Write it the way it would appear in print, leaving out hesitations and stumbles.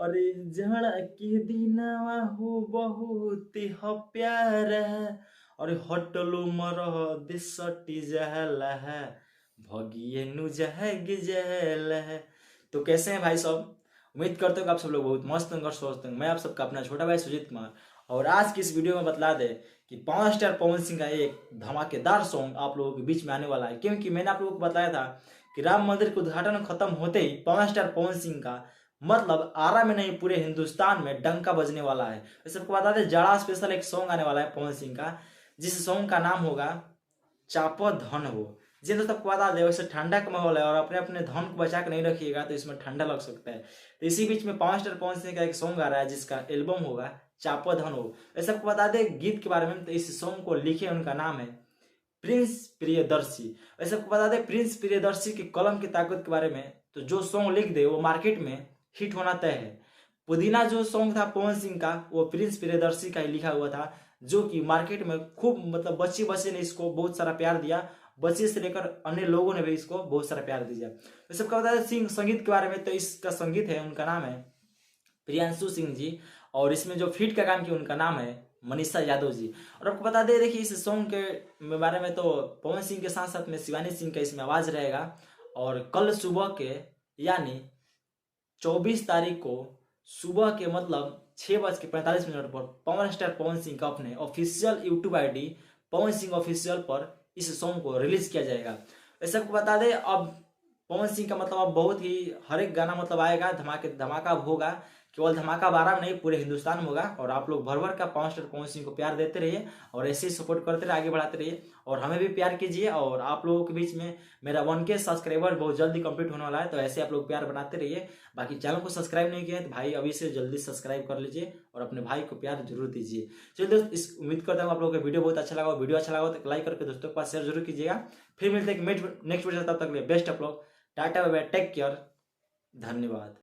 अरे जाड़ा के दिनवा हो बहुत ह प्यारा, अरे हटलो मरह दिसटी जहला है, भगिए नु जहग जहला है। तो कैसे हैं भाई सब? उम्मीद करते हो कि आप सब लोग बहुत मस्त होंगे और स्वस्थ होंगे। मैं आप सबका अपना छोटा भाई सुजीत कुमार, और आज की इस वीडियो में बतला दे कि पावर स्टार पवन सिंह का एक धमाकेदार सॉन्ग आप लोगों के बीच में आने वाला है। क्योंकि मैंने आप लोगों को बताया था कि राम मंदिर का उद्घाटन खत्म होते ही पावर स्टार पवन सिंह का मतलब आरा में नहीं पूरे हिंदुस्तान में डंका बजने वाला है। तो सबको बता दें जाड़ा स्पेशल एक सॉन्ग आने वाला है पवन सिंह का, जिस सॉन्ग का नाम होगा चापो धन हो। जी तो सबको बता दें वैसे ठंडा का माहौल है और अपने अपने धन को बचा के नहीं रखिएगा तो इसमें ठंडा लग सकता है। तो इसी बीच में पावर स्टार पवन सिंह का एक सॉन्ग आ रहा है जिसका एल्बम होगा चापो धन हो। वैसे सबको बता दें गीत के बारे में, तो इस सॉन्ग को लिखे उनका नाम है प्रिंस प्रियदर्शी। वैसे आपको बता दें प्रिंस प्रियदर्शी की कलम की ताकत के बारे में, तो जो सॉन्ग लिख दे वो मार्केट में हिट होना तय है। पुदीना जो सॉन्ग था पवन सिंह का वो प्रिंस प्रियदर्शी का ही लिखा हुआ था, जो कि मार्केट में खूब मतलब बच्चे बच्चे ने इसको बहुत सारा प्यार दिया। बच्चे से लेकर अन्य लोगों ने भी इसको बहुत सारा प्यार दिया। तो सबका बता दें सिंह संगीत के बारे में, तो इसका संगीत है उनका नाम है प्रियांशु सिंह जी, और इसमें जो फीट का काम किया उनका नाम है मनीषा यादव जी। और आपको बता दें देखिए इस सॉन्ग के बारे में, तो पवन सिंह के साथ साथ में शिवानी सिंह का इसमें आवाज रहेगा। और कल सुबह के यानी 24 तारीख को सुबह के मतलब 6:45 पर पवन स्टार पवन सिंह का अपने official YouTube ID Pawan Singh official पर इस सॉन्ग को रिलीज किया जाएगा। वैसे आपको बता दें अब पवन सिंह का मतलब अब बहुत ही हर एक गाना मतलब आएगा, धमाके धमाका होगा। केवल धमाका 12 में नहीं पूरे हिंदुस्तान में होगा। और आप लोग भर भर का पावर स्टार पवन सिंह को प्यार देते रहिए और ऐसे ही सपोर्ट करते रहिए, आगे बढ़ाते रहिए और हमें भी प्यार कीजिए। और आप लोगों के बीच में मेरा 1K सब्सक्राइबर बहुत जल्दी कंप्लीट होने वाला है, तो ऐसे आप लोग प्यार बनाते रहिए। बाकी चैनल को सब्सक्राइब नहीं किया है तो भाई अभी से जल्दी सब्सक्राइब कर लीजिए और अपने भाई को प्यार जरूर दीजिए। चलिए दोस्त, इस उम्मीद करता हूँ आप लोगों को वीडियो बहुत अच्छा लगा। वीडियो अच्छा लगा तो लाइक करके दोस्तों के पास शेयर जरूर कीजिएगा। फिर मिलते हैं नेक्स्ट वीडियो, तब तक लिए बेस्ट आप लोग, tata bye bye, take care, धन्यवाद।